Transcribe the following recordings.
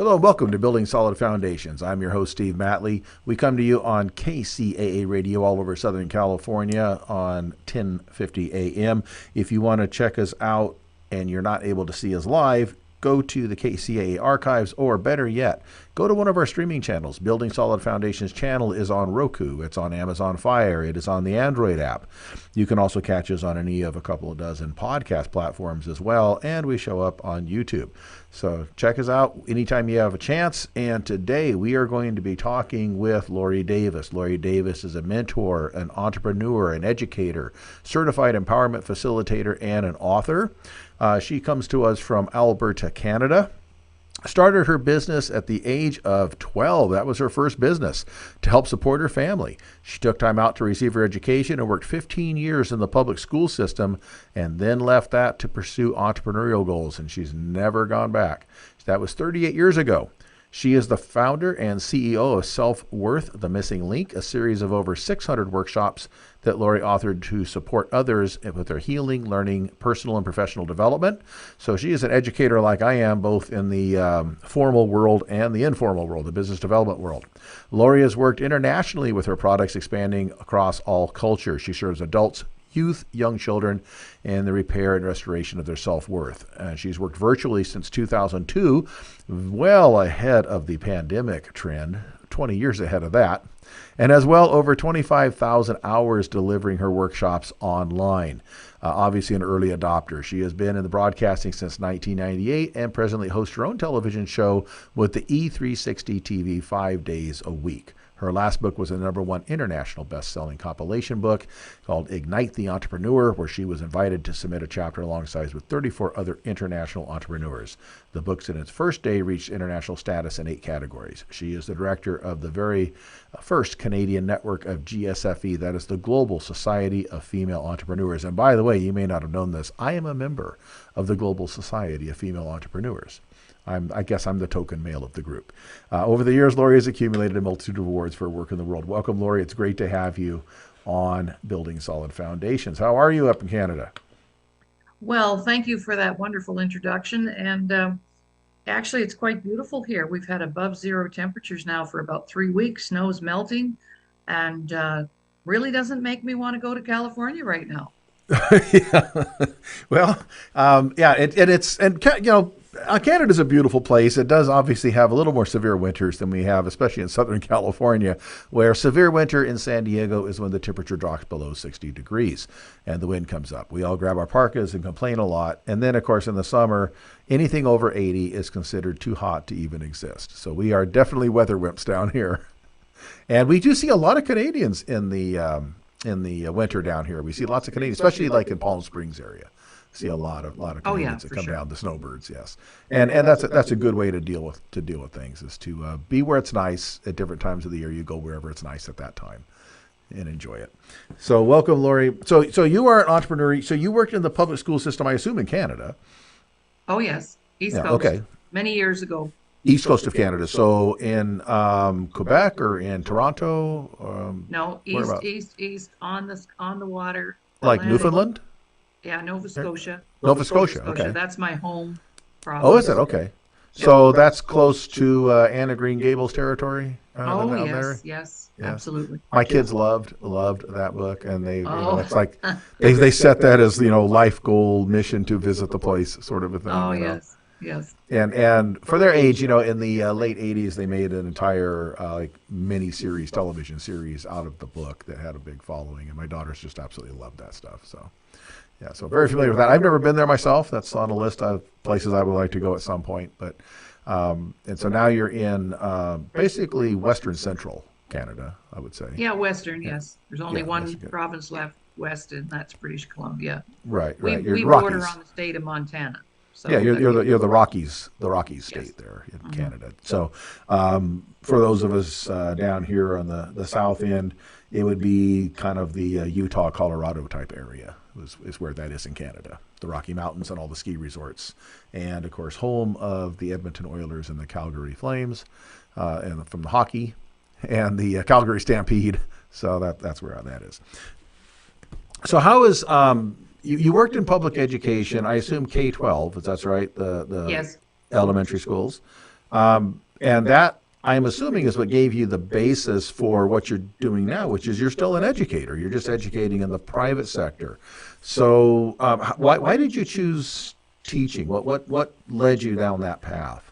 Hello and welcome to Building Solid Foundations. I'm your host, Steve Matley. We come to you on KCAA radio all over Southern California on 1050 AM. If you want to check us out and you're not able to see us live, go to the KCAA archives, or better yet, go to one of our streaming channels. Building Solid Foundations channel is on Roku. It's on Amazon Fire. It is on the Android app. You can also catch us on any of a couple of dozen podcast platforms as well, and we show up on YouTube. So check us out anytime you have a chance. And today we are going to be talking with Lori Davis. Lori Davis is a mentor, an entrepreneur, an educator, certified empowerment facilitator, and an author. She comes to us from Alberta, Canada. Started her business at the age of 12. That was her first business to help support her family. She took time out to receive her education and worked 15 years in the public school system and then left that to pursue entrepreneurial goals, and she's never gone back. That was 38 years ago. She is the founder and CEO of Self-Worth, The Missing Link, a series of over 600 workshops that Lori authored to support others with their healing, learning, personal and professional development. So she is an educator like I am, both in the formal world and the informal world, the business development world. Lori has worked internationally with her products, expanding across all cultures. She serves adults, youth, young children, and the repair and restoration of their self-worth. She's worked virtually since 2002, well ahead of the pandemic trend, 20 years ahead of that, and as well over 25,000 hours delivering her workshops online. Obviously an early adopter. She has been in the broadcasting since 1998 and presently hosts her own television show with the E360 TV 5 days a week. Her last book was a #1 international best-selling compilation book called Ignite the Entrepreneur, where she was invited to submit a chapter alongside with 34 other international entrepreneurs. The book's in its first day reached international status in 8 categories. She is the director of the very first Canadian network of GSFE, that is the Global Society of Female Entrepreneurs. And by the way, you may not have known this, I am a member of the Global Society of Female Entrepreneurs. I guess I'm the token male of the group. Over the years, Lori has accumulated a multitude of awards for her work in the world. Welcome, Lori. It's great to have you on Building Solid Foundations. How are you up in Canada? Well, thank you for that wonderful introduction. And actually, it's quite beautiful here. We've had above zero temperatures now for about 3 weeks. Snow is melting, and really doesn't make me want to go to California right now. Yeah. Well, Canada's a beautiful place. It does obviously have a little more severe winters than we have, especially in Southern California, where severe winter in San Diego is when the temperature drops below 60 degrees and the wind comes up. We all grab our parkas and complain a lot. And then, of course, in the summer, anything over 80 is considered too hot to even exist. So we are definitely weather wimps down here. And we do see a lot of Canadians in the winter down here. We see lots of Canadians, especially like in Palm Springs area. See a lot of Canadians that come down, the snowbirds, yes, and that's a good way to deal with things, is to be where it's nice at different times of the year. You go wherever it's nice at that time and enjoy it. So welcome, Lori. So you are an entrepreneur. So you worked in the public school system, I assume, in Canada. Oh yes, East Coast. Okay. Many years ago. East Coast of Canada. So in Quebec or in Toronto? No, east on the water. Like Newfoundland. Yeah, Nova Scotia. Nova Scotia, okay. That's my home province. Oh, is it? Okay. So that's close to Anna Green Gables territory? Yes, absolutely. My kids loved that book, and they, it's like they set that as, life goal, mission to visit the place, sort of a thing. Oh, yes. And for their age, in the late 80s, they made an entire mini-series, television series out of the book that had a big following, and my daughters just absolutely loved that stuff, so. Yeah, so very familiar with that. I've never been there myself. That's on a list of places I would like to go at some point. But and so now you're in basically Western Central Canada, I would say. Yeah, Western. Yes, there's only one province left west, and that's British Columbia. Right. We border on the state of Montana. So yeah, you're the Rockies state there in Canada. So for those of us down here on the south end, it would be kind of the Utah, Colorado type area. Is where that is in Canada, the Rocky Mountains and all the ski resorts, and of course home of the Edmonton Oilers and the Calgary Flames, and from the hockey, and the Calgary Stampede. So that's where that is. So how is you worked in public education? I assume K-12, if that's right. The yes. Elementary schools. And that, I'm assuming, is what gave you the basis for what you're doing now, which is you're still an educator. You're just educating in the private sector. So, why did you choose teaching? What led you down that path?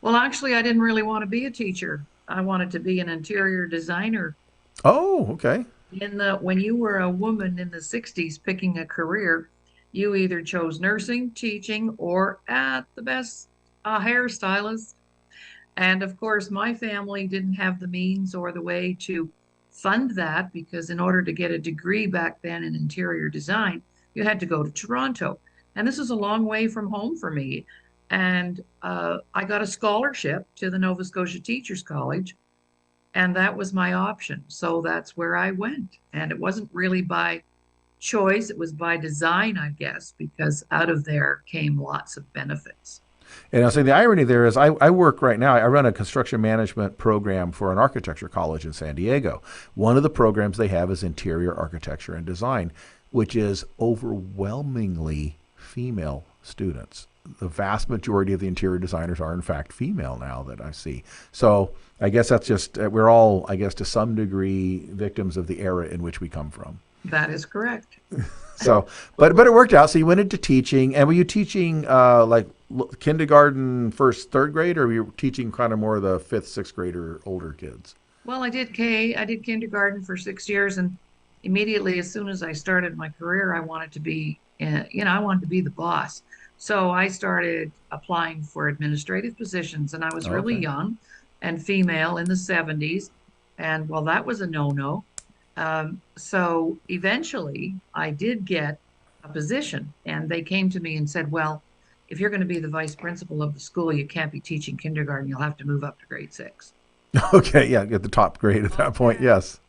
Well, actually, I didn't really want to be a teacher. I wanted to be an interior designer. Oh, okay. When you were a woman in the 60s picking a career, you either chose nursing, teaching, or at the best, a hairstylist. And of course, my family didn't have the means or the way to fund that because in order to get a degree back then in interior design, you had to go to Toronto. And this is a long way from home for me. And I got a scholarship to the Nova Scotia Teachers College, and that was my option. So that's where I went. And it wasn't really by choice, it was by design, I guess, because out of there came lots of benefits. And I'll say the irony there is I work right now. I run a construction management program for an architecture college in San Diego. One of the programs they have is interior architecture and design, which is overwhelmingly female students. The vast majority of the interior designers are, in fact, female now that I see. So I guess that's just, we're all, I guess, to some degree, victims of the era in which we come from. That is correct. So, but it worked out. So you went into teaching, and were you teaching like kindergarten, first, third grade, or were you teaching kind of more of the fifth, sixth grader, older kids? Well, I did kindergarten for 6 years, and immediately as soon as I started my career, I wanted to be, I wanted to be the boss. So I started applying for administrative positions, and I was really Okay. young and female in the 70s. And well, that was a no-no. So eventually I did get a position, and they came to me and said, well, if you're going to be the vice principal of the school, you can't be teaching kindergarten. You'll have to move up to grade six. Okay, yeah, get the top grade at that point. Okay. Yes.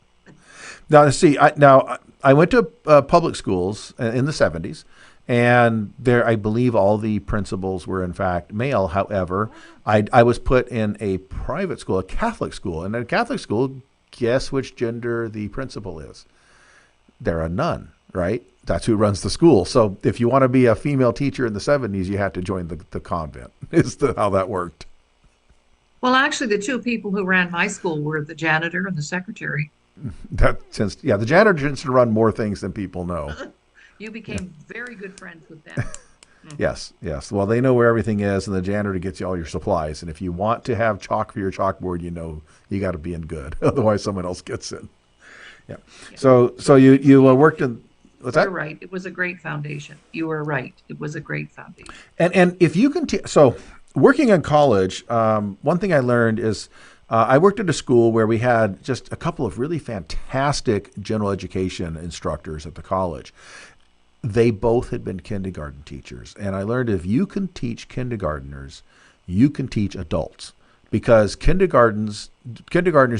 Now, see, I went to public schools in the '70s, and there, I believe, all the principals were in fact male. However, Oh, yeah. I was put in a private school, a Catholic school, and at a Catholic school, guess which gender the principal is? They're a nun, right? That's who runs the school. So if you want to be a female teacher in the '70s, you had to join the convent. Is how that worked. Well, actually, the two people who ran my school were the janitor and the secretary. That since yeah, the janitor tends to run more things than people know. You Yeah. became very good friends with them. Mhm. Yes, yes. Well, they know where everything is, and the janitor gets you all your supplies. And if you want to have chalk for your chalkboard, you know you got to be in good. Otherwise, someone else gets it. Yeah. Yeah. So you worked in what's You're that? right. It was a great foundation. You were right. It was a great foundation. And if you can so working in college, one thing I learned is I worked at a school where we had just a couple of really fantastic general education instructors at the college. They both had been kindergarten teachers. And I learned if you can teach kindergarteners, you can teach adults. Because kindergartners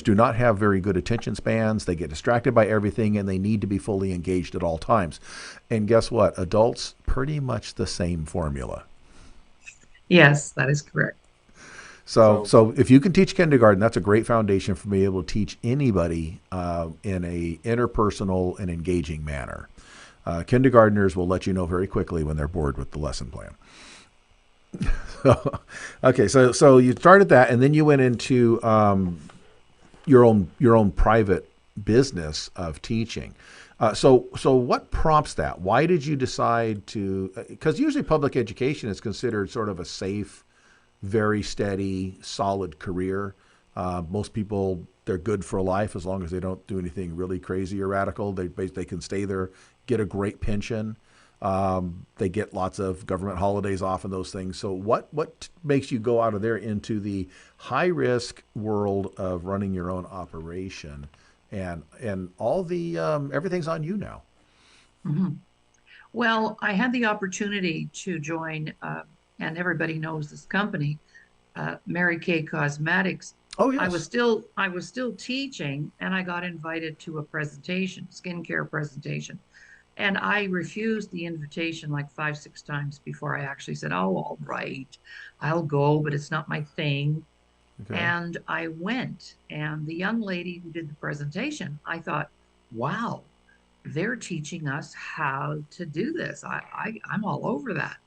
do not have very good attention spans. They get distracted by everything and they need to be fully engaged at all times. And guess what? Adults, pretty much the same formula. Yes, that is correct. So if you can teach kindergarten, that's a great foundation for being able to teach anybody in a interpersonal and engaging manner. Kindergartners will let you know very quickly when they're bored with the lesson plan. So, okay, so you started that, and then you went into your own private business of teaching. So what prompts that? Why did you decide to? Because usually public education is considered sort of a safe, very steady, solid career. Most people, they're good for life as long as they don't do anything really crazy or radical. They can stay there, get a great pension. They get lots of government holidays off and those things. So what makes you go out of there into the high risk world of running your own operation, and all the everything's on you now. Mhm. Well, I had the opportunity to join, and everybody knows this company, Mary Kay Cosmetics. Oh I was yes. still I was still teaching, and I got invited to a presentation, skincare presentation. And I refused the invitation like five, six times before I actually said, "Oh, all right, I'll go, but it's not my thing." Okay. And I went, and the young lady who did the presentation, I thought, wow, they're teaching us how to do this. I'm all over that.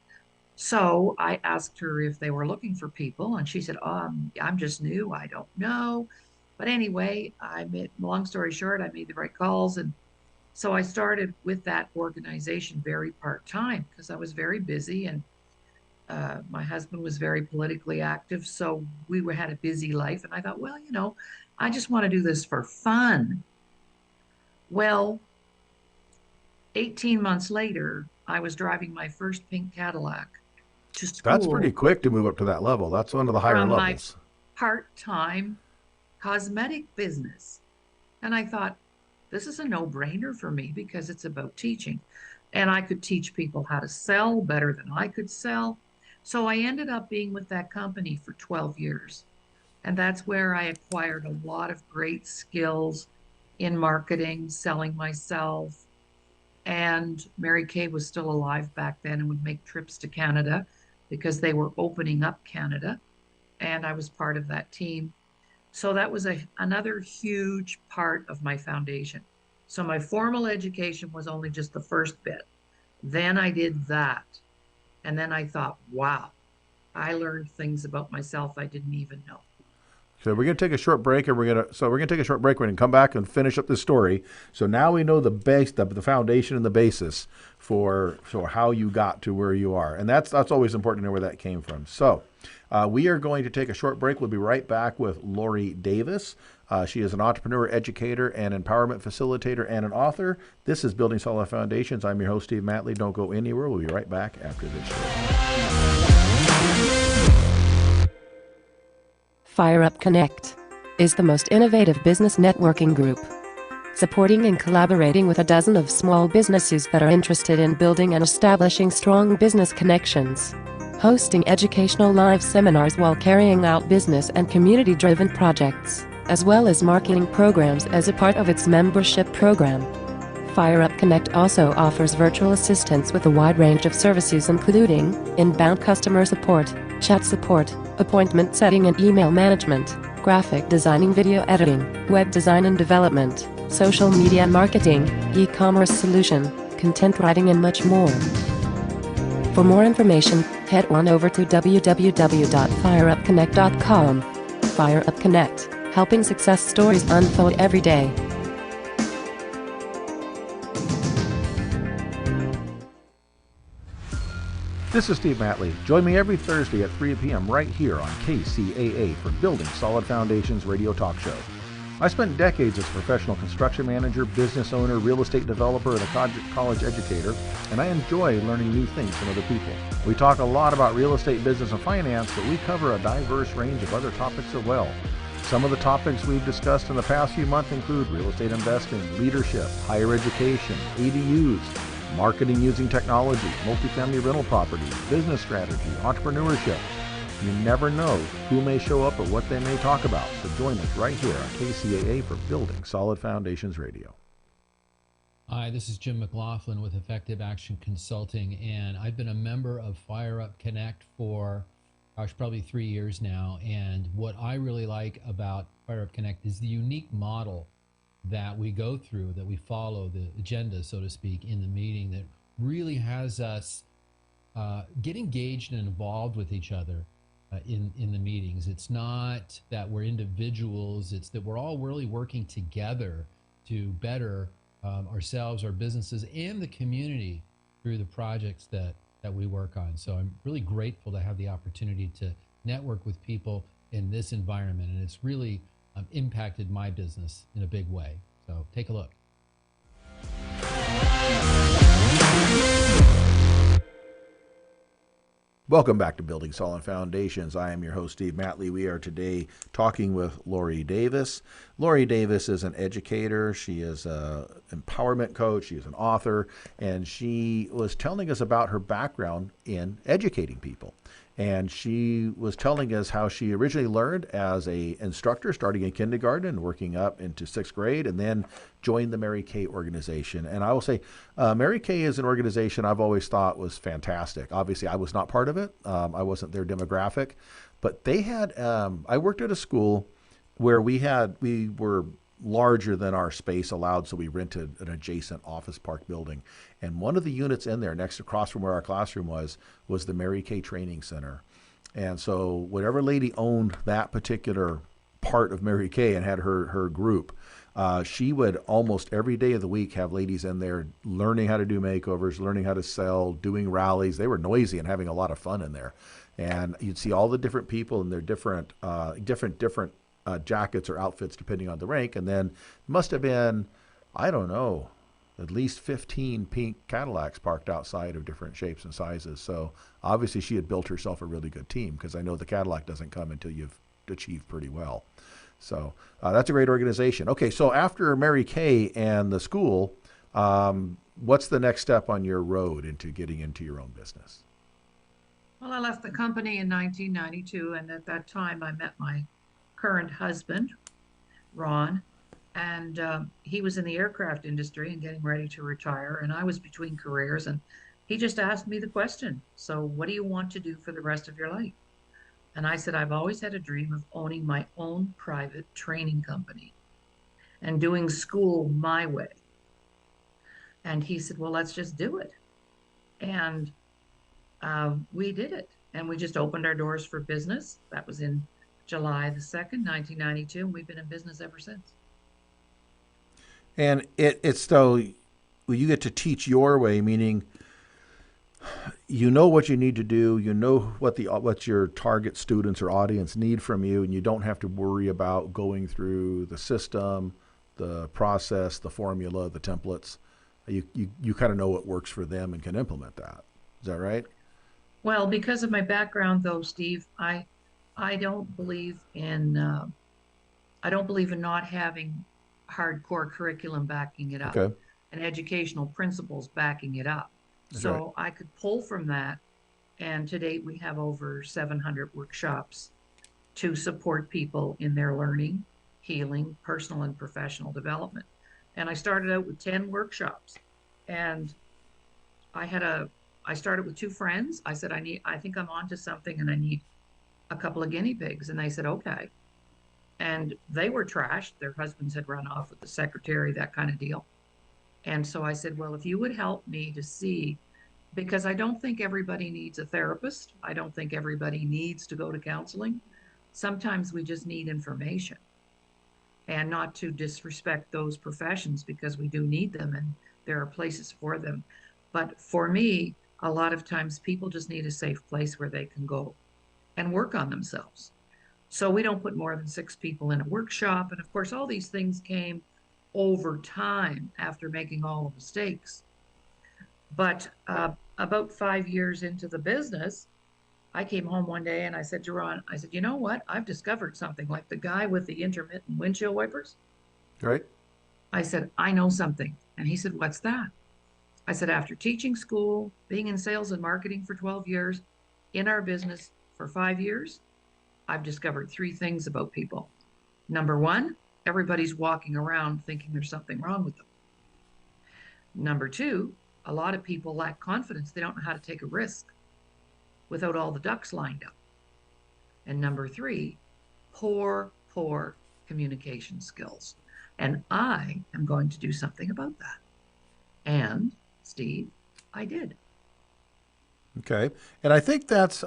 So I asked her if they were looking for people, and she said, I'm just new. I don't know. But anyway, long story short, I made the right calls. And so I started with that organization very part time because I was very busy and my husband was very politically active. So had a busy life. And I thought, well, I just want to do this for fun. Well, 18 months later, I was driving my first pink Cadillac to That's pretty school quick to move up to that level. That's one of the higher from my levels. part-time cosmetic business. And I thought, this is a no-brainer for me because it's about teaching. And I could teach people how to sell better than I could sell. So I ended up being with that company for 12 years. And that's where I acquired a lot of great skills in marketing, selling myself. And Mary Kay was still alive back then and would make trips to Canada because they were opening up Canada. And I was part of that team. So that was another huge part of my foundation. So my formal education was only just the first bit. Then I did that. And then I thought, wow, I learned things about myself I didn't even know. So we're going to take a short break, and we're going to take a short break. We're going to come back and finish up this story. So now we know the base, the foundation and the basis for how you got to where you are, and that's always important to know where that came from. So we are going to take a short break. We'll be right back with Lori Davis. She is an entrepreneur, educator, and empowerment facilitator, and an author. This is Building Solid Foundations. I'm your host, Steve Matley. Don't go anywhere. We'll be right back after this show. Fire Up Connect is the most innovative business networking group, supporting and collaborating with a dozen of small businesses that are interested in building and establishing strong business connections, hosting educational live seminars while carrying out business and community-driven projects, as well as marketing programs as a part of its membership program. Fire Up Connect also offers virtual assistance with a wide range of services including inbound customer support, chat support, appointment setting and email management, graphic designing, video editing, web design and development, social media marketing, e-commerce solution, content writing and much more. For more information, head on over to www.fireupconnect.com. Fire Up Connect, helping success stories unfold every day. This is Steve Matley. Join me every Thursday at 3 p.m. right here on KCAA for Building Solid Foundations radio talk show. I spent decades as a professional construction manager, business owner, real estate developer, and a college educator, and I enjoy learning new things from other people. We talk a lot about real estate, business, and finance, but we cover a diverse range of other topics as well. Some of the topics we've discussed in the past few months include real estate investing, leadership, higher education, ADUs, marketing using technology, multifamily rental properties, business strategy, entrepreneurship. You never know who may show up or what they may talk about. So join us right here on KCAA for Building Solid Foundations Radio. Hi, this is Jim McLaughlin with Effective Action Consulting, and I've been a member of Fire Up Connect for, probably 3 years now. And what I really like about Fire Up Connect is the unique model that we go through, that we follow, the agenda, so to speak, in the meeting that really has us get engaged and involved with each other in the meetings. It's not that we're individuals, it's that we're all really working together to better ourselves, our businesses, and the community through the projects that we work on. So I'm really grateful to have the opportunity to network with people in this environment, and it's really impacted my business in a big way. So take a look. Welcome back to Building Solid Foundations. I am your host, Steve Matley. We are today talking with Lori Davis. Lori Davis is an educator. She is an empowerment coach. She is an author. And she was telling us about her background in educating people. And she was telling us how she originally learned as an instructor, starting in kindergarten and working up into sixth grade, and then joined the Mary Kay organization. And I will say, Mary Kay is an organization I've always thought was fantastic. Obviously, I was not part of it. I wasn't their demographic. But they had, I worked at a school where we were larger than our space allowed, so we rented an adjacent office park building. And one of the units in there, next across from where our classroom was the Mary Kay Training Center. And so whatever lady owned that particular part of Mary Kay and had her group, she would almost every day of the week have ladies in there learning how to do makeovers, learning how to sell, doing rallies. They were noisy and having a lot of fun in there. And you'd see all the different people in their different jackets or outfits depending on the rank. And then must have been, I don't know, at least 15 pink Cadillacs parked outside of different shapes and sizes. So obviously she had built herself a really good team, because I know the Cadillac doesn't come until you've achieved pretty well. So that's a great organization. Okay, so after Mary Kay and the school, what's the next step on your road into getting into your own business? Well, I left the company in 1992, and at that time I met my current husband, Ron, and he was in the aircraft industry and getting ready to retire, and I was between careers, and he just asked me the question, so what do you want to do for the rest of your life? And I said, I've always had a dream of owning my own private training company and doing school my way. And he said, well, let's just do it. And we did it. And we just opened our doors for business. That was in July the 2nd, 1992. And we've been in business ever since. And it's so you get to teach your way, meaning you know what you need to do, you know what your target students or audience need from you, and you don't have to worry about going through the system, the process, the formula, the templates. You kind of know what works for them and can implement that. Is that right? Well, because of my background, though, Steve, I don't believe in not having hardcore curriculum backing it up, Okay. and educational principles backing it up. That's So right. I could pull from that. And to date, we have over 700 workshops to support people in their learning, healing, personal and professional development. And I started out with 10 workshops. And I started with two friends. I said, I think I'm onto something and I need a couple of guinea pigs. And they said, okay. And they were trashed. Their husbands had run off with the secretary, that kind of deal. And so I said, well, if you would help me to see, because I don't think everybody needs a therapist. I don't think everybody needs to go to counseling. Sometimes we just need information, and not to disrespect those professions, because we do need them and there are places for them. But for me, a lot of times people just need a safe place where they can go and work on themselves. So we don't put more than 6 people in a workshop. And of course, all these things came over time after making all the mistakes. But about 5 years into the business, I came home one day and I said to Ron, I said, you know what? I've discovered something, like the guy with the intermittent windshield wipers. Right. I said, I know something. And he said, what's that? I said, after teaching school, being in sales and marketing for 12 years, in our business for 5 years, I've discovered 3 things about people. Number 1, everybody's walking around thinking there's something wrong with them. Number 2, a lot of people lack confidence. They don't know how to take a risk without all the ducks lined up. And number 3, poor communication skills. And I am going to do something about that. And Steve, I did. Okay. And I think that's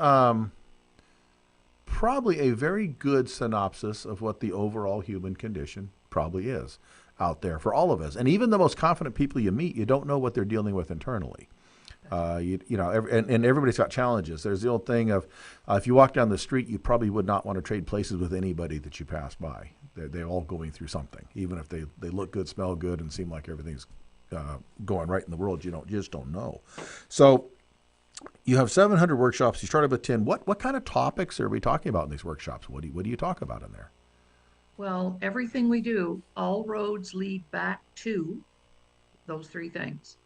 probably a very good synopsis of what the overall human condition probably is out there for all of us. And even the most confident people you meet, you don't know what they're dealing with internally. And everybody's got challenges. There's the old thing of if you walk down the street, you probably would not want to trade places with anybody that you pass by. They're all going through something, even if they look good, smell good, and seem like everything's going right in the world. You just don't know. So you have 700 workshops. You started with 10. What kind of topics are we talking about in these workshops? What do you talk about in there? Well, everything we do, all roads lead back to those 3 things.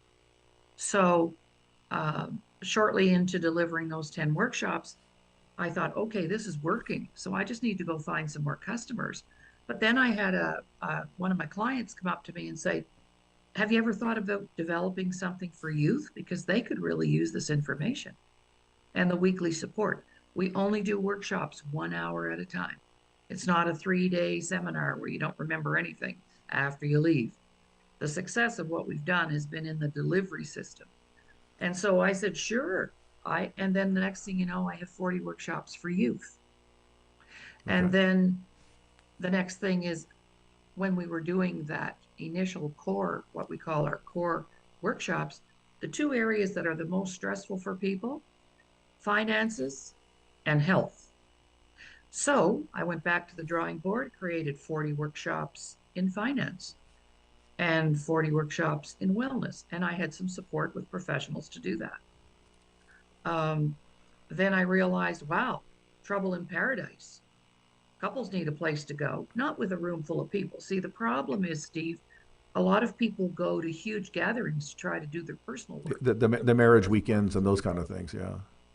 So shortly into delivering those 10 workshops, I thought, okay, this is working. So I just need to go find some more customers. But then I had one of my clients come up to me and say, have you ever thought about developing something for youth? Because they could really use this information and the weekly support. We only do workshops 1 hour at a time. It's not a 3-day seminar where you don't remember anything. after you leave. The success of what we've done has been in the delivery system. And so I said, sure. And then the next thing you know, I have 40 workshops for youth. Okay. And then the next thing is when we were doing that initial core, what we call our core workshops, the two areas that are the most stressful for people, finances and health. So I went back to the drawing board, created 40 workshops in finance and 40 workshops in wellness. And I had some support with professionals to do that. Then I realized, wow, trouble in paradise. Couples need a place to go, not with a room full of people. See, the problem is, Steve, a lot of people go to huge gatherings to try to do their personal work. The marriage weekends and those kind of things. Yeah.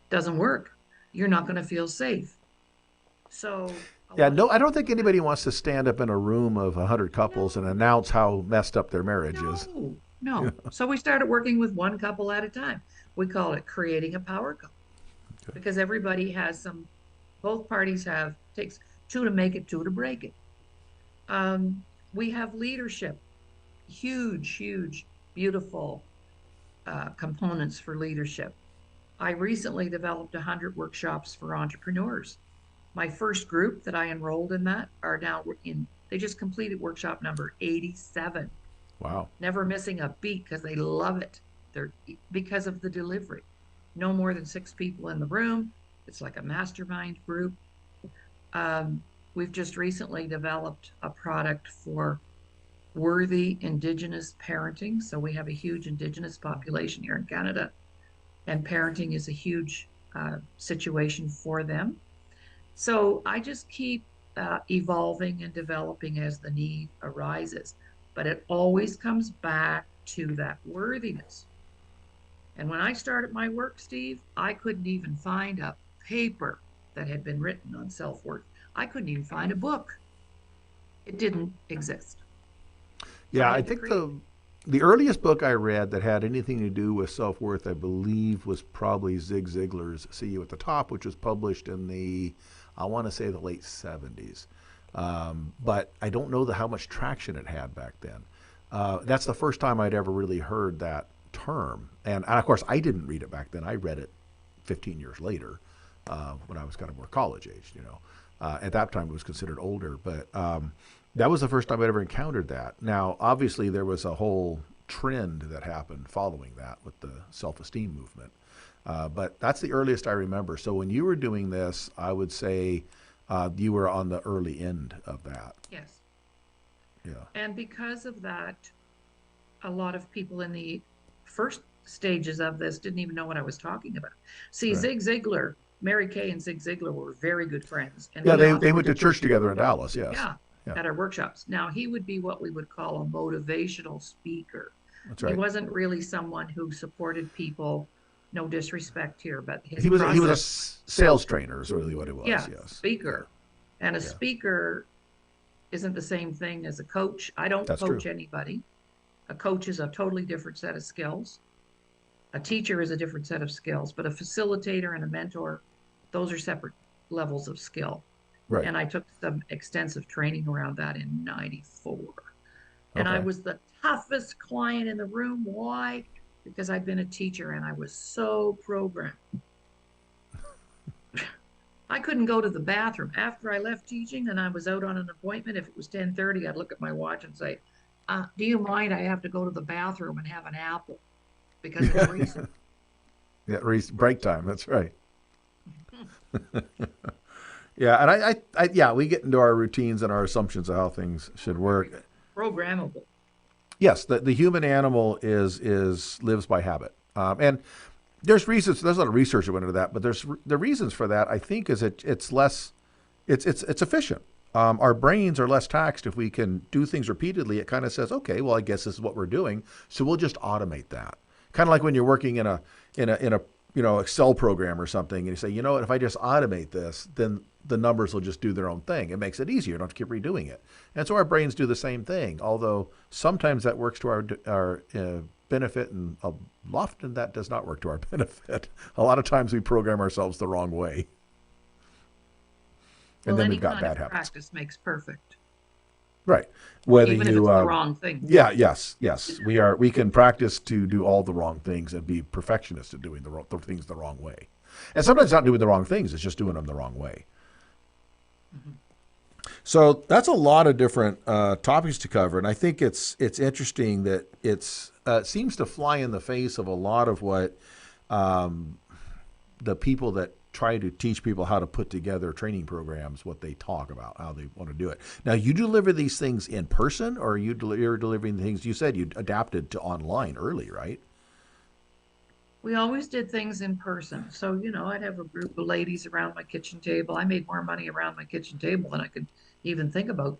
Doesn't work. You're not going to feel safe. So Yeah, no, I don't think anybody wants to stand up in a room of 100 couples and announce how messed up their marriage is. No. So we started working with one couple at a time. We call it creating a power couple, because everybody has both parties takes two to make it, two to break it. We have leadership, huge, beautiful components for leadership. I recently developed 100 workshops for entrepreneurs. My first group that I enrolled in that are now they just completed workshop number 87. Wow. Never missing a beat because they love it. Because of the delivery. No more than 6 people in the room. It's like a mastermind group. We've just recently developed a product for worthy Indigenous parenting. So we have a huge Indigenous population here in Canada, and parenting is a huge situation for them. So I just keep evolving and developing as the need arises, but it always comes back to that worthiness. And when I started my work, Steve, I couldn't even find a paper that had been written on self-worth. I couldn't even find a book. It didn't exist. Yeah, I think the earliest book I read that had anything to do with self-worth, I believe, was probably Zig Ziglar's See You at the Top, which was published in I want to say the late 70s. But I don't know how much traction it had back then. That's the first time I'd ever really heard that term. And of course, I didn't read it back then. I read it 15 years later when I was kind of more college aged, At that time, it was considered older. But that was the first time I'd ever encountered that. Now, obviously, there was a whole trend that happened following that with the self-esteem movement. But that's the earliest I remember. So when you were doing this, I would say you were on the early end of that. Yes. Yeah. And because of that, a lot of people in the first stages of this didn't even know what I was talking about. See, right. Zig Ziglar, Mary Kay and Zig Ziglar were very good friends. And yeah, they went to church together in Dallas, yes. Yeah, at our workshops. Now, he would be what we would call a motivational speaker. That's right. He wasn't really someone who supported people. No disrespect here, but he was a sales trainer is really what it was. Yeah, yes. Speaker. And a speaker isn't the same thing as a coach. I don't coach anybody. A coach is a totally different set of skills. A teacher is a different set of skills, but a facilitator and a mentor, those are separate levels of skill. Right. And I took some extensive training around that in '94. And I was the toughest client in the room. Why? Because I'd been a teacher and I was so programmed. I couldn't go to the bathroom. After I left teaching and I was out on an appointment, if it was 10:30, I'd look at my watch and say, do you mind? I have to go to the bathroom and have an apple because it's recent. Yeah, break time. That's right. Yeah, and we get into our routines and our assumptions of how things should work. Programmable. Yes, the human animal lives by habit, and there's reasons. There's a lot of research that went into that, but the reasons for that. I think is it's less, it's efficient. Our brains are less taxed if we can do things repeatedly. It kind of says, okay, well, I guess this is what we're doing, so we'll just automate that. Kind of like when you're working in a Excel program or something, and you say, you know what, if I just automate this, then the numbers will just do their own thing. It makes it easier. You don't have to keep redoing it. And so our brains do the same thing, although sometimes that works to our benefit, and often that does not work to our benefit. A lot of times we program ourselves the wrong way. And then we've got bad habits. Practice makes perfect. Right. Whether even if you, it's the wrong thing. yeah, yes. We can practice to do all the wrong things and be perfectionists at doing the things the wrong way. And sometimes not doing the wrong things, it's just doing them the wrong way. Mm-hmm. So that's a lot of different topics to cover, and I think it's interesting that it seems to fly in the face of a lot of what the people that try to teach people how to put together training programs, what they talk about, how they want to do it. Now, you deliver these things in person, or you're delivering things, you said you adapted to online early, right? We always did things in person. So, I'd have a group of ladies around my kitchen table. I made more money around my kitchen table than I could even think about.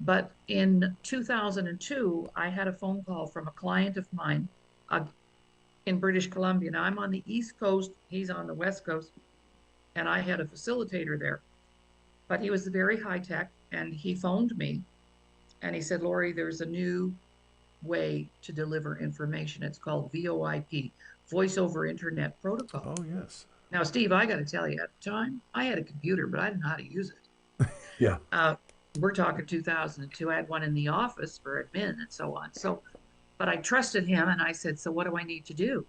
But in 2002, I had a phone call from a client of mine in British Columbia. Now, I'm on the East Coast, he's on the West Coast, and I had a facilitator there. But he was very high tech, and he phoned me and he said, Lori, there's a new way to deliver information. It's called VoIP, Voice over Internet Protocol. Oh, yes. Now, Steve, I got to tell you, at the time, I had a computer, but I didn't know how to use it. Yeah. We're talking 2002. I had one in the office for admin and so on. So, but I trusted him, and I said, so what do I need to do?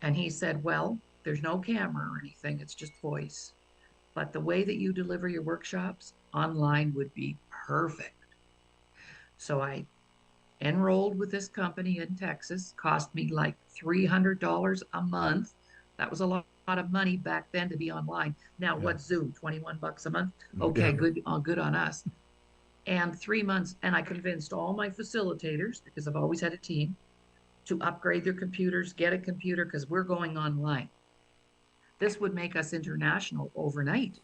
And he said, well, there's no camera or anything. It's just voice. But the way that you deliver your workshops online would be perfect. So I enrolled with this company in Texas, cost me like $300 a month. That was a lot of money back then to be online. Now, what's Zoom? 21 bucks a month? Okay, good on us. And 3 months, and I convinced all my facilitators, because I've always had a team, to upgrade their computers, get a computer, because we're going online. This would make us international overnight.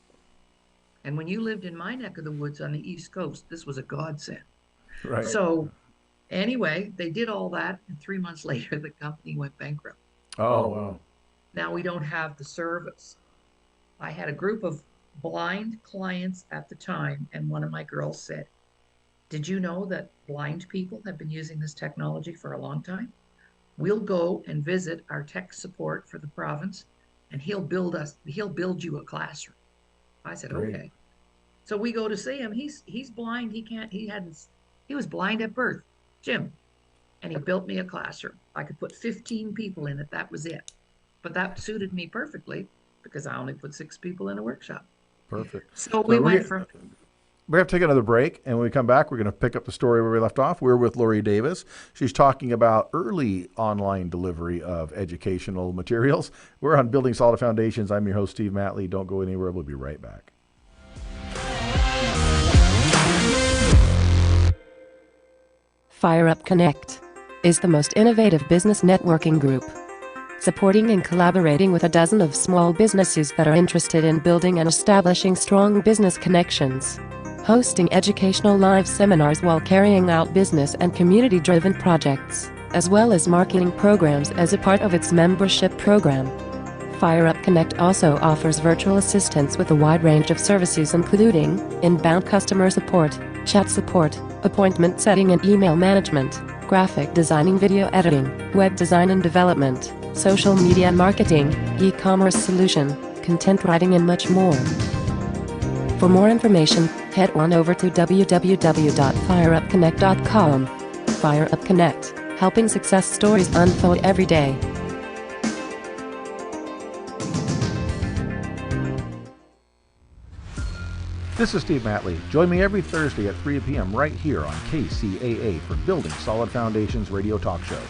And when you lived in my neck of the woods on the East Coast, this was a godsend. Right. So anyway, they did all that, and 3 months later, the company went bankrupt. Oh, wow. Now we don't have the service. I had a group of blind clients at the time, and one of my girls said, did you know that blind people have been using this technology for a long time? We'll go and visit our tech support for the province, and he'll build you a classroom. I said, Great. okay. So we go to see him. He's blind. He was blind at birth, Jim. And he built me a classroom. I could put 15 people in it. That was it. But that suited me perfectly because I only put 6 people in a workshop. Perfect. So we went from. We're going to take another break, and when we come back, we're going to pick up the story where we left off. We're with Lori Davis. She's talking about early online delivery of educational materials. We're on Building Solid Foundations. I'm your host, Steve Matley. Don't go anywhere. We'll be right back. FireUp Connect is the most innovative business networking group, supporting and collaborating with a dozen of small businesses that are interested in building and establishing strong business connections. Hosting educational live seminars while carrying out business and community-driven projects, as well as marketing programs as a part of its membership program. FireUp Connect also offers virtual assistance with a wide range of services including inbound customer support, chat support, appointment setting and email management, graphic designing, video editing, web design and development, social media marketing, e-commerce solution, content writing and much more. For more information, head on over to www.fireupconnect.com. FireUp Connect, helping success stories unfold every day. This is Steve Matley. Join me every Thursday at 3 p.m. right here on KCAA for Building Solid Foundations radio talk show.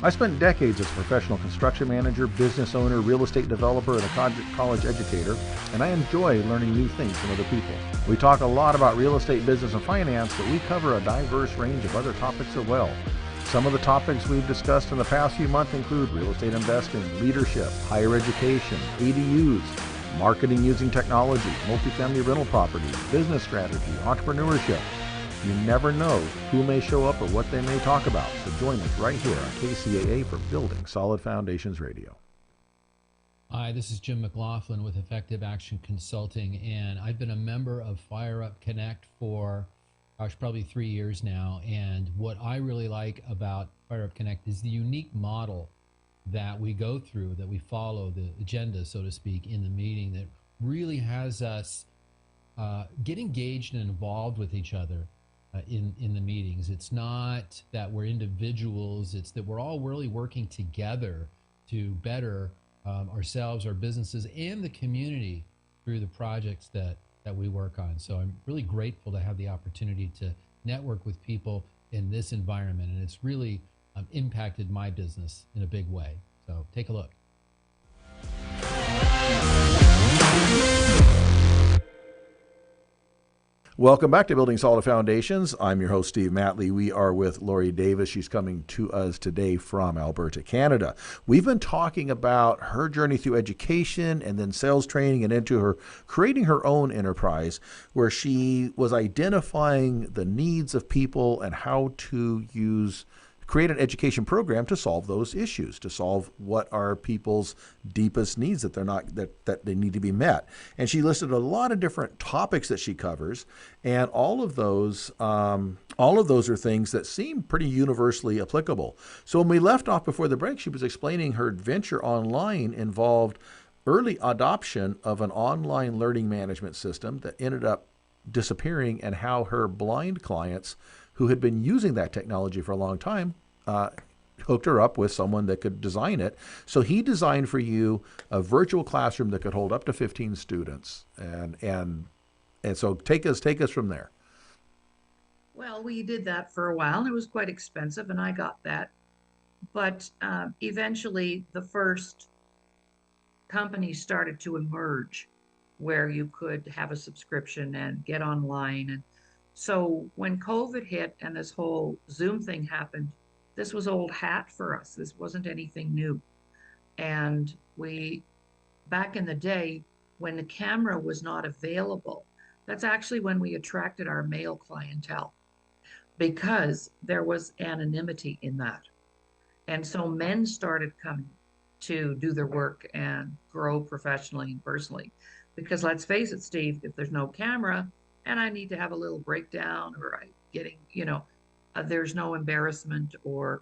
I spent decades as a professional construction manager, business owner, real estate developer, and a college educator, and I enjoy learning new things from other people. We talk a lot about real estate, business, and finance, but we cover a diverse range of other topics as well. Some of the topics we've discussed in the past few months include real estate investing, leadership, higher education, ADUs, marketing using technology, multifamily rental properties, business strategy, entrepreneurship. You never know who may show up or what they may talk about. So join us right here on KCAA for Building Solid Foundations Radio. Hi, this is Jim McLaughlin with Effective Action Consulting, and I've been a member of FireUp Connect for, probably 3 years now. And what I really like about FireUp Connect is the unique model that we go through, that we follow, the agenda, so to speak, in the meeting that really has us get engaged and involved with each other in the meetings. It's not that we're individuals, it's that we're all really working together to better ourselves, our businesses, and the community through the projects that we work on. So I'm really grateful to have the opportunity to network with people in this environment, and it's really impacted my business in a big way. So take a look. Welcome back to Building Solid Foundations. I'm your host, Steve Matley. We are with Lori Davis. She's coming to us today from Alberta, Canada. We've been talking about her journey through education and then sales training and into her creating her own enterprise, where she was identifying the needs of people and how to create an education program to solve those issues, to solve what are people's deepest needs that they need to be met. And she listed a lot of different topics that she covers, and all of those are things that seem pretty universally applicable. So when we left off before the break, she was explaining her adventure online involved early adoption of an online learning management system that ended up disappearing, and how her blind clients who had been using that technology for a long time hooked her up with someone that could design it. So he designed for you a virtual classroom that could hold up to 15 students. And so take us from there. Well, we did that for a while, and it was quite expensive, and I got that. But eventually, the first companies started to emerge where you could have a subscription and get online. And so when COVID hit and this whole Zoom thing happened, this was old hat for us. This wasn't anything new. And back in the day, when the camera was not available, that's actually when we attracted our male clientele, because there was anonymity in that. And so men started coming to do their work and grow professionally and personally. Because let's face it, Steve, if there's no camera and I need to have a little breakdown, or I'm getting, there's no embarrassment or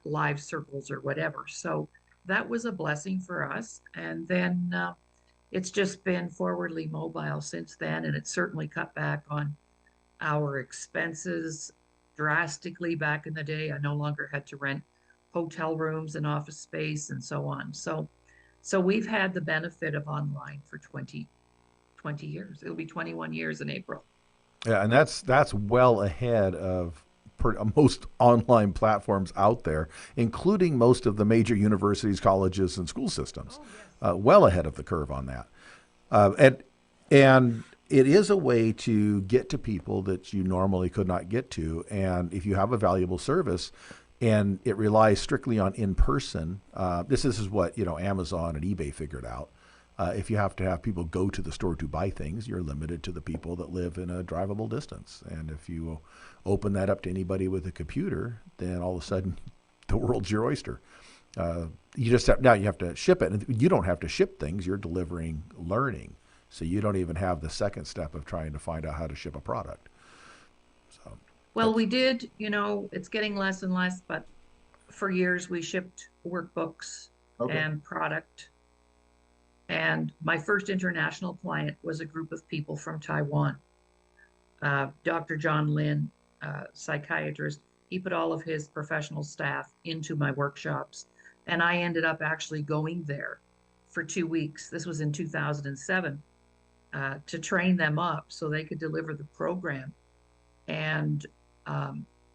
live circles or whatever. So that was a blessing for us. And then it's just been forwardly mobile since then. And it certainly cut back on our expenses drastically. Back in the day, I no longer had to rent hotel rooms and office space and so on. So we've had the benefit of online for 20 years. It'll be 21 years in April. Yeah, and that's well ahead of most online platforms out there, including most of the major universities, colleges, and school systems. Oh, yes. Well ahead of the curve on that. And it is a way to get to people that you normally could not get to. And if you have a valuable service and it relies strictly on in-person, this is what Amazon and eBay figured out. If you have to have people go to the store to buy things, you're limited to the people that live in a drivable distance. And if you open that up to anybody with a computer, then all of a sudden the world's your oyster. You have to ship it. And you don't have to ship things. You're delivering learning. So you don't even have the second step of trying to find out how to ship a product. So, well, we did, it's getting less and less, but for years we shipped workbooks and product. And my first international client was a group of people from Taiwan. Dr. John Lin, psychiatrist, he put all of his professional staff into my workshops. And I ended up actually going there for 2 weeks. This was in 2007, to train them up so they could deliver the program. And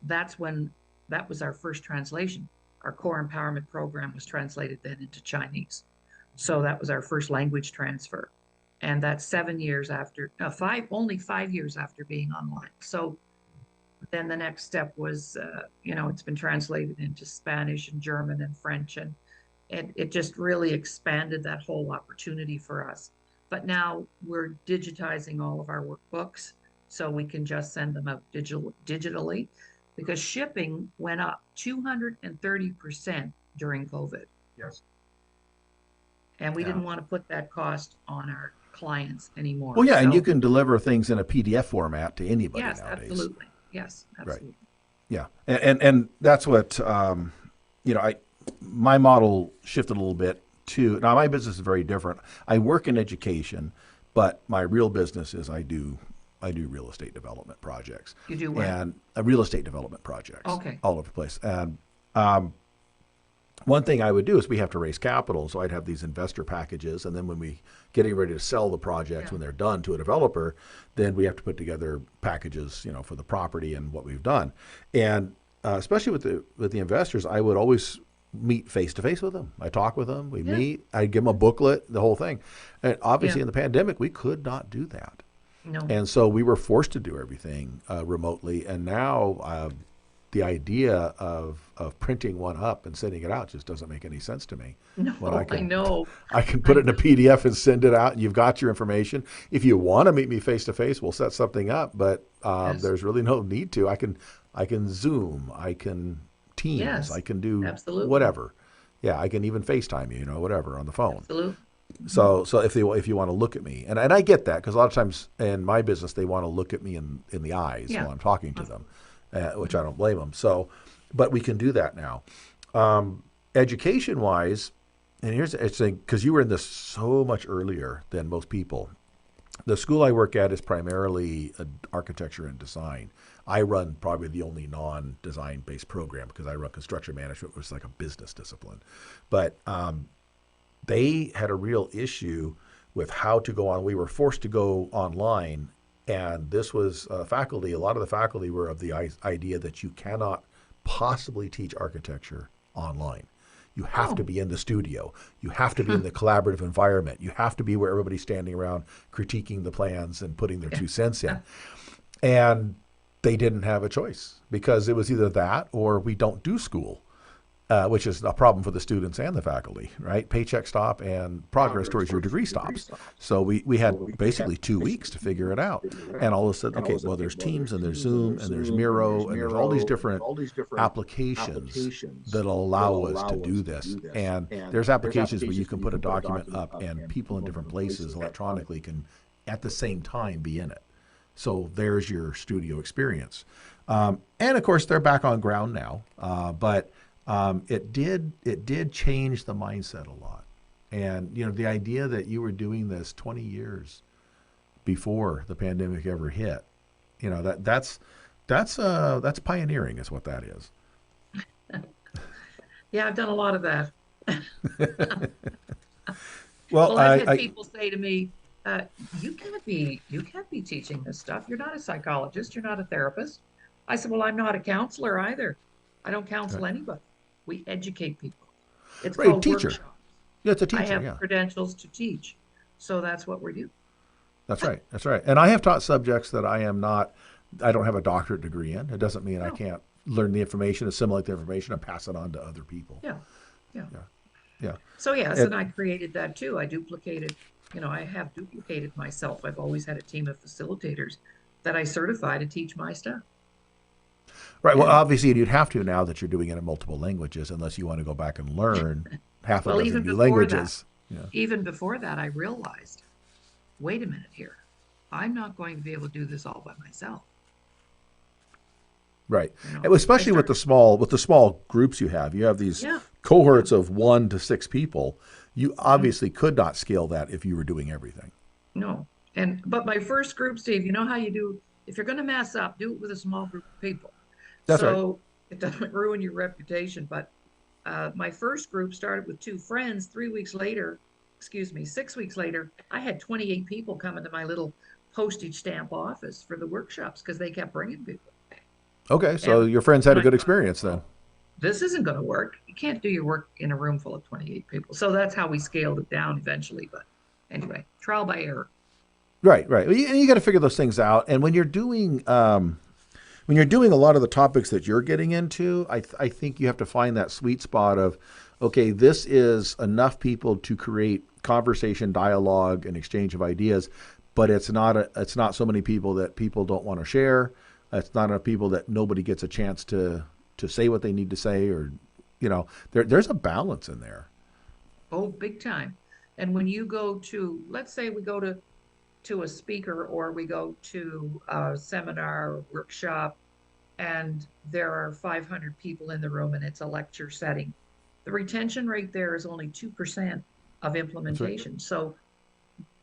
that was our first translation. Our core empowerment program was translated then into Chinese. So that was our first language transfer. And that's 7 years after, only 5 years after being online. So then the next step was, it's been translated into Spanish and German and French. And it just really expanded that whole opportunity for us. But now we're digitizing all of our workbooks so we can just send them out digitally, because shipping went up 230% during COVID. yes. And we didn't want to put that cost on our clients anymore. Well, yeah, and you can deliver things in a PDF format to anybody yes, nowadays. Absolutely. Yes, absolutely. Right. Yeah, and that's what my model shifted a little bit too. Now my business is very different. I work in education, But my real business is I do real estate development projects. You do what? And real estate development projects. Okay. All over the place. And one thing I would do is we have to raise capital, so I'd have these investor packages, and then when we getting ready to sell the projects, when they're done to a developer, then we have to put together packages, for the property and what we've done. And especially with the investors, I would always meet face to face with them. I talk with them. We meet. I give them a booklet, the whole thing. And obviously, in the pandemic, we could not do that. No. And so we were forced to do everything remotely. And now the idea of printing one up and sending it out just doesn't make any sense to me. No, I know. I can put it in a PDF and send it out, and you've got your information. If you want to meet me face to face, we'll set something up. But there's really no need to. I can Zoom. I can Teams. Yes, I can do absolutely. whatever. Yeah, I can even FaceTime you, whatever on the phone. Absolutely. So if you want to look at me, and I get that, because a lot of times in my business they want to look at me in the eyes while I'm talking to them, which I don't blame them. So, but we can do that now. Education wise, and here's it's because you were in this so much earlier than most people. The school I work at is primarily architecture and design. I run probably the only non-design based program because I run construction management, which is like a business discipline. But they had a real issue with how to go on. We were forced to go online, and this was faculty. A lot of the faculty were of the idea that you cannot possibly teach architecture online. You have to be in the studio. You have to be in the collaborative environment. You have to be where everybody's standing around critiquing the plans and putting their 2 cents in. And they didn't have a choice because it was either that or we don't do school. Which is a problem for the students and the faculty, right? Paycheck stop and progress towards your degree stops. So we had basically 2 weeks to figure it out. And all of a sudden, okay, well, there's Teams and there's Zoom and there's Miro and there's all these different applications that allow us to do this. And there's applications where you can put a document up and people in different places electronically can at the same time be in it. So there's your studio experience. And of course, they're back on ground now, but it did change the mindset a lot. And, the idea that you were doing this 20 years before the pandemic ever hit, that's pioneering is what that is. Yeah, I've done a lot of that. Well, I've had people say to me, you can't be teaching this stuff. You're not a psychologist. You're not a therapist. I said, well, I'm not a counselor either. I don't counsel anybody. We educate people. It's called teacher. workshops. Yeah, it's a teacher. I have credentials to teach, so that's what we do. That's right. That's right. And I have taught subjects that I don't have a doctorate degree in. It doesn't mean I can't learn the information, assimilate the information, and pass it on to other people. Yeah. So yes, and I created that too. I duplicated. I have duplicated myself. I've always had a team of facilitators that I certify to teach my stuff. Right. Well, obviously, you'd have to now that you're doing it in multiple languages, unless you want to go back and learn half a dozen new languages. Even before that, I realized, wait a minute here. I'm not going to be able to do this all by myself. Right. Especially with the small groups you have. You have these cohorts of 1 to 6 people. You obviously could not scale that if you were doing everything. No. But my first group, Steve, you know how you do, if you're going to mess up, do it with a small group of people. That's so right. It doesn't ruin your reputation. But my first group started with 2 friends. 6 weeks later, I had 28 people coming to my little postage stamp office for the workshops because they kept bringing people. Okay, so your friends had a good experience then. This isn't going to work. You can't do your work in a room full of 28 people. So that's how we scaled it down eventually. But anyway, trial by error. Right. And you got to figure those things out. And when you're doing a lot of the topics that you're getting into, I think you have to find that sweet spot of, okay, this is enough people to create conversation, dialogue, and exchange of ideas, but it's not so many people that people don't want to share. It's not enough people that nobody gets a chance to say what they need to say, or there's a balance in there. Oh, big time. And when you go to, let's say we go to a speaker or we go to a seminar or workshop and there are 500 people in the room and it's a lecture setting, the retention rate there is only 2% of implementation. Right. So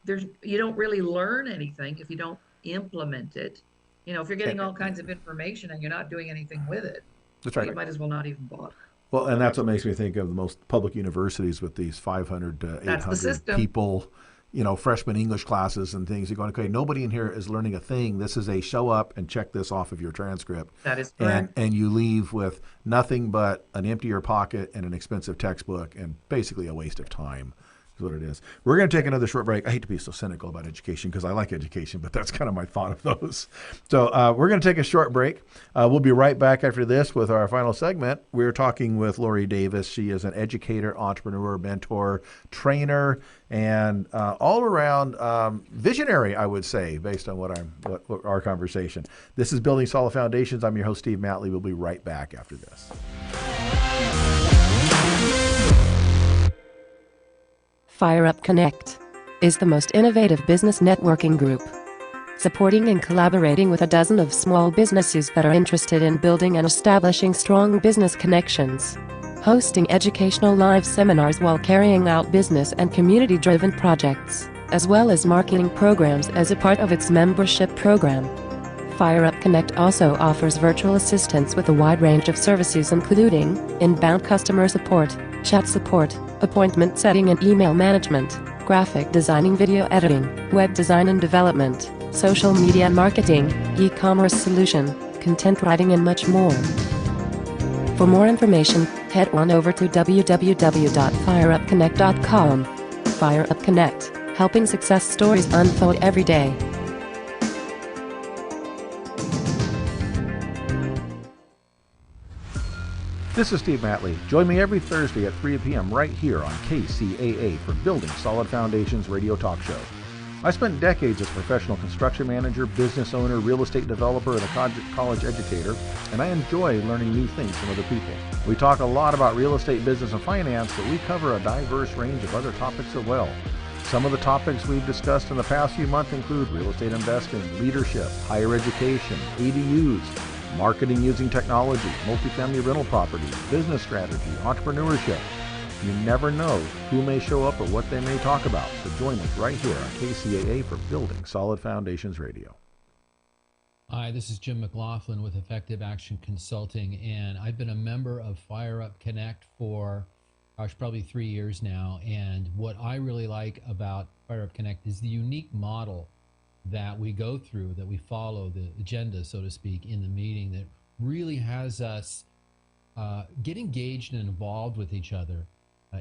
you don't really learn anything if you don't implement it. If you're getting And- all kinds of information and you're not doing anything with it, That's well, you right. might as well not even bother. Well, and that's what makes me think of the most public universities with these 500 to That's the 800 system. people, freshman English classes and things. You're going, okay, nobody in here is learning a thing. This is a show up and check this off of your transcript. That is And correct. and you leave with nothing but an emptier pocket and an expensive textbook and basically a waste of time. Is what it is. We're going to take another short break. I hate to be so cynical about education because I like education, but that's kind of my thought of those. So we're going to take a short break. We'll be right back after this with our final segment. We're talking with Lori Davis. She is an educator, entrepreneur, mentor, trainer, and all around visionary, I would say, based on what our conversation. This is Building Solid Foundations. I'm your host, Steve Matley. We'll be right back after this. Fire Up Connect is the most innovative business networking group, supporting and collaborating with a dozen of small businesses that are interested in building and establishing strong business connections, hosting educational live seminars while carrying out business and community-driven projects, as well as marketing programs as a part of its membership program. Fire Up Connect also offers virtual assistance with a wide range of services including inbound customer support, chat support, appointment setting and email management, graphic designing, video editing, web design and development, social media marketing, e-commerce solution, content writing and much more. For more information, head on over to www.fireupconnect.com. Fire Up Connect, helping success stories unfold every day. This is Steve Matley. Join me every Thursday at 3 p.m. right here on KCAA for Building Solid Foundations radio talk show. I spent decades as a professional construction manager, business owner, real estate developer, and a college educator, and I enjoy learning new things from other people. We talk a lot about real estate, business, and finance, but we cover a diverse range of other topics as well. Some of the topics we've discussed in the past few months include real estate investing, leadership, higher education, ADUs, marketing using technology, multifamily rental properties, business strategy, entrepreneurship. You never know who may show up or what they may talk about. So join us right here on KCAA for Building Solid Foundations Radio. Hi, this is Jim McLaughlin with Effective Action Consulting, and I've been a member of Fire Up Connect for, probably 3 years now. And what I really like about Fire Up Connect is the unique model that we go through, that we follow, the agenda, so to speak, in the meeting that really has us get engaged and involved with each other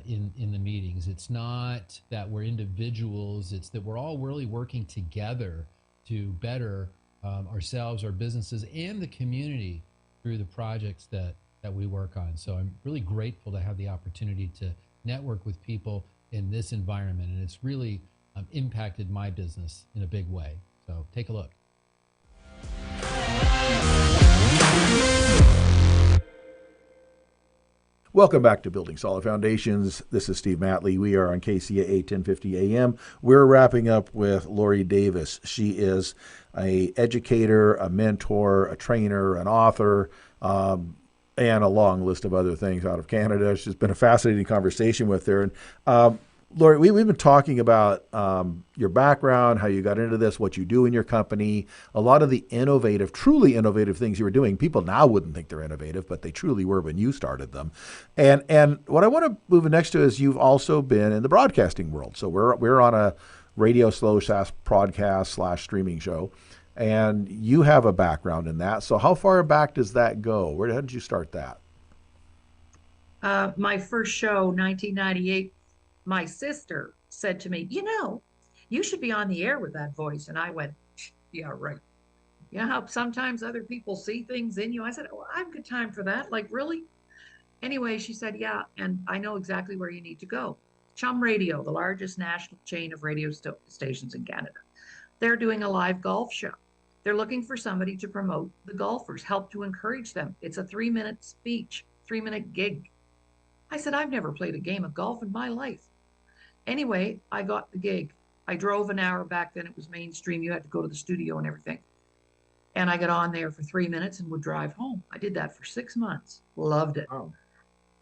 in the meetings. It's not that we're individuals, it's that we're all really working together to better ourselves, our businesses, and the community through the projects that we work on. So I'm really grateful to have the opportunity to network with people in this environment, and it's really impacted my business in a big way. So take a look. Welcome back to Building Solid Foundations. This is Steve Matley. We are on KCAA 1050 AM. We're wrapping up with Lori Davis. She is an educator, a mentor, a trainer, an author, and a long list of other things out of Canada. It's just been a fascinating conversation with her. And Lori, we've been talking about your background, how you got into this, what you do in your company, a lot of the innovative, truly innovative things you were doing. People now wouldn't think they're innovative, but they truly were when you started them. And what I want to move next to is you've also been in the broadcasting world. So we're on a radio broadcast / streaming show, and you have a background in that. So how far back does that go? How did you start that? My first show, 1998. My sister said to me, you should be on the air with that voice. And I went, yeah, right. You know how sometimes other people see things in you? I said, oh, I've got time for that. Like, really? Anyway, she said, yeah, and I know exactly where you need to go. Chum Radio, the largest national chain of radio stations in Canada. They're doing a live golf show. They're looking for somebody to promote the golfers, help to encourage them. It's a 3-minute speech, 3-minute gig. I said, I've never played a game of golf in my life. Anyway, I got the gig. I drove an hour. Back then it was mainstream. You had to go to the studio and everything. And I got on there for 3 minutes and would drive home. I did that for 6 months. Loved it. Oh.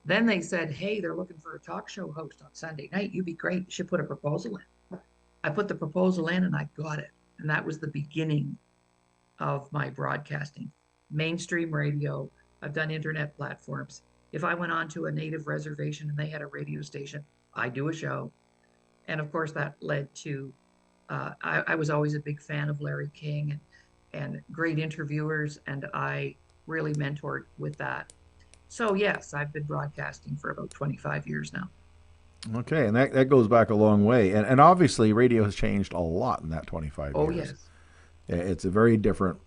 Then they said, hey, they're looking for a talk show host on Sunday night. You'd be great. You should put a proposal in. I put the proposal in and I got it. And that was the beginning of my broadcasting. Mainstream radio, I've done internet platforms. If I went on to a native reservation and they had a radio station, I do a show. And of course, that led to, I was always a big fan of Larry King and great interviewers, and I really mentored with that. So, yes, I've been broadcasting for about 25 years now. Okay, and that goes back a long way. And obviously, radio has changed a lot in that 25 Oh, years. yes. It's a very different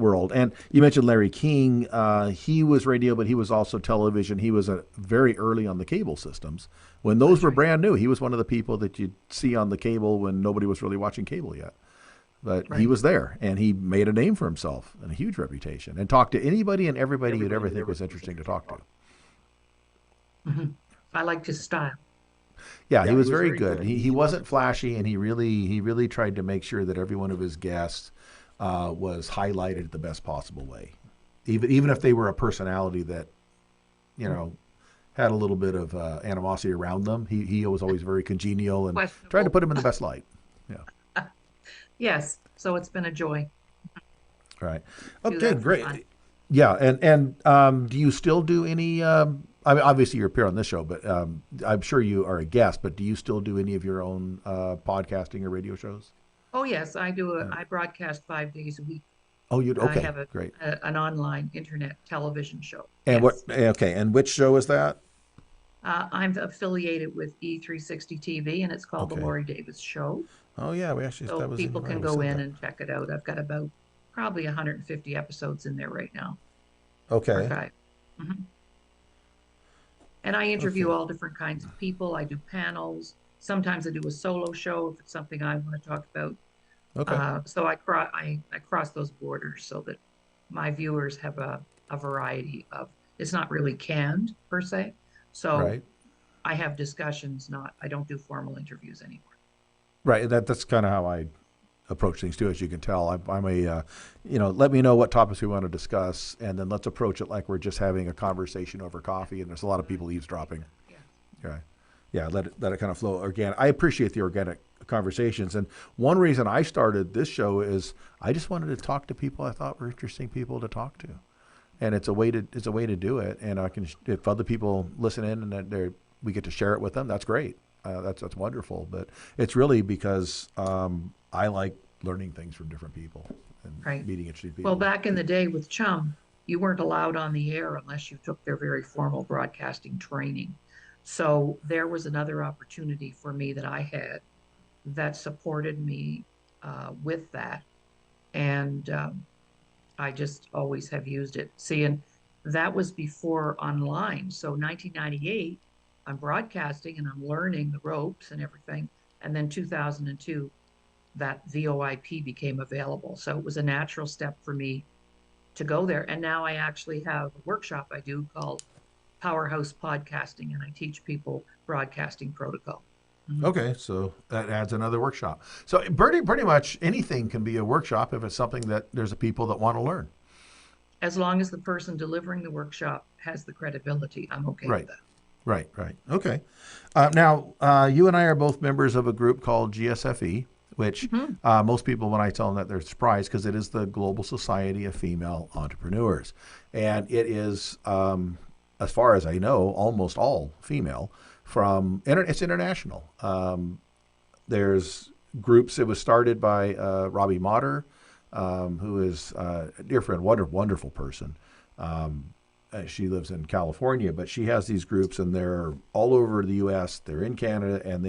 world. And you mentioned Larry King. He was radio, but he was also television. He was very early on the cable systems. When those were brand new, he was one of the people that you'd see on the cable when nobody was really watching cable yet. But he was there, and he made a name for himself and a huge reputation, and talked to anybody and everybody you'd ever think was interesting to talk to. Mm-hmm. I liked his style. Yeah, he was very good. He wasn't flashy, and he really tried to make sure that every one of his guests was highlighted the best possible way, even if they were a personality that, had a little bit of animosity around them. He was always very congenial and tried to put him in the best light. Yeah. Yes. So it's been a joy. Right. Okay. Great. Yeah. And do you still do any? I mean, obviously you appear on this show, but I'm sure you are a guest. But do you still do any of your own podcasting or radio shows? Oh yes, I do. I broadcast 5 days a week. Oh, you okay? I have great. An online internet television show. And yes. And which show is that? I'm affiliated with E360 TV, and it's called The Lori Davis Show. Oh yeah, we actually. So people can go in and check it out. I've got about probably 150 episodes in there right now. Okay. Mm-hmm. And I interview all different kinds of people. I do panels. Sometimes I do a solo show if it's something I want to talk about. Okay. So I cross those borders so that my viewers have a variety of. It's not really canned per se. So I have discussions. I don't do formal interviews anymore. Right. That's kind of how I approach things too, as you can tell. I'm a, let me know what topics we want to discuss, and then let's approach it like we're just having a conversation over coffee. And there's a lot of people eavesdropping. Yeah. Right. Yeah. Let it kind of flow organic. I appreciate the organic conversations, and one reason I started this show is I just wanted to talk to people I thought were interesting people to talk to, and it's a way to do it. And I can, if other people listen in and we get to share it with them, that's great. That's wonderful. But it's really because I like learning things from different people and meeting interesting people. Well, back in the day with Chum, you weren't allowed on the air unless you took their very formal broadcasting training. So there was another opportunity for me that I had that supported me with that. And I just always have used it. See, and that was before online. So 1998, I'm broadcasting and I'm learning the ropes and everything. And then 2002, that VoIP became available. So it was a natural step for me to go there. And now I actually have a workshop I do called Powerhouse Podcasting, and I teach people broadcasting protocol. Mm-hmm. Okay, so that adds another workshop. So pretty much anything can be a workshop if it's something that there's a people that want to learn. As long as the person delivering the workshop has the credibility, I'm okay with that. Right. Okay. Now, you and I are both members of a group called GSFE, which most people, when I tell them that, they're surprised because it is the Global Society of Female Entrepreneurs. And it is, as far as I know, almost all female. It's international. There's groups. It was started by Robbie Motter, who is a dear friend, wonderful person. She lives in California, but she has these groups, and they're all over the U.S. They're in Canada, and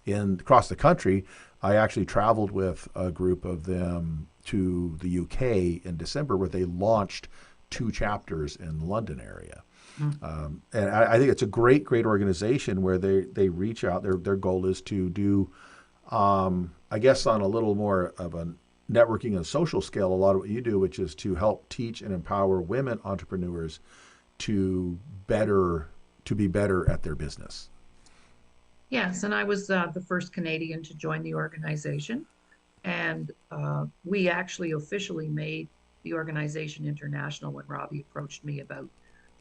then across the country. I actually traveled with a group of them to the UK in December, where they launched 2 chapters in the London area. And I think it's a great organization where they reach out. Their goal is to do, I guess, on a little more of a networking and social scale, a lot of what you do, which is to help teach and empower women entrepreneurs to be better at their business. Yes, and I was the first Canadian to join the organization, and we actually officially made the organization international when Robbie approached me about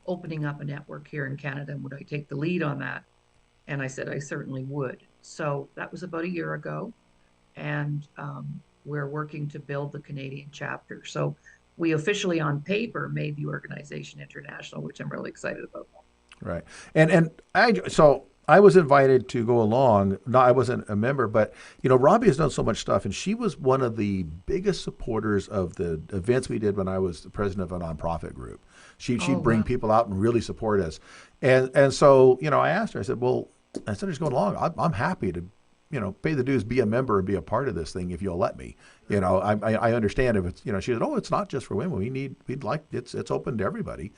opening up a network here in Canada, and would I take the lead on that? And I said I certainly would. So that was about a year ago. and we're working to build the Canadian chapter. So we officially, on paper, made the organization international, which I'm really excited about. Right. And I was invited to go along. No, I wasn't a member, but Robbie has done so much stuff, and she was one of the biggest supporters of the events we did when I was the president of a nonprofit group. She'd Oh, bring wow. people out and really support us. And so, I asked her, I said, well, instead of just going along, I'm happy to, pay the dues, be a member and be a part of this thing if you'll let me. I understand if it's, she said, oh, it's not just for women. It's open to everybody.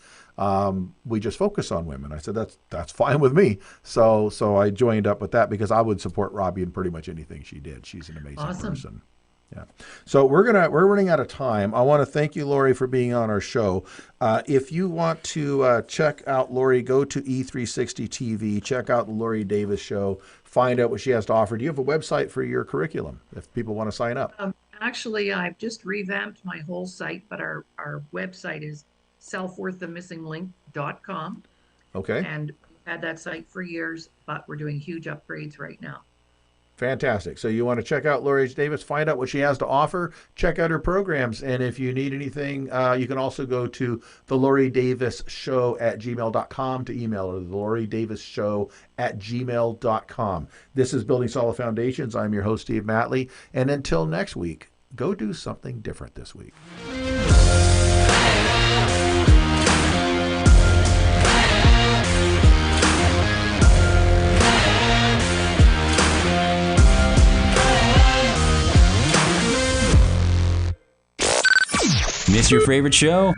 We just focus on women. I said, that's fine with me. So I joined up with that because I would support Robbie in pretty much anything she did. She's an amazing Awesome. person. Yeah. So we're running out of time. I want to thank you, Lori, for being on our show. If you want to check out Lori, go to E360 TV, check out the Lori Davis Show, find out what she has to offer. Do you have a website for your curriculum if people want to sign up? Actually, I've just revamped my whole site, but our website is selfworththemissinglink.com. Okay. And we've had that site for years, but we're doing huge upgrades right now. Fantastic. So you want to check out Lori Davis, find out what she has to offer, check out her programs. And if you need anything, you can also go to the Lori Davis Show at gmail.com to email her, the Lori Davis Show at gmail.com. This is Building Solid Foundations. I'm your host, Steve Matley. And until next week, go do something different this week. Miss your favorite show?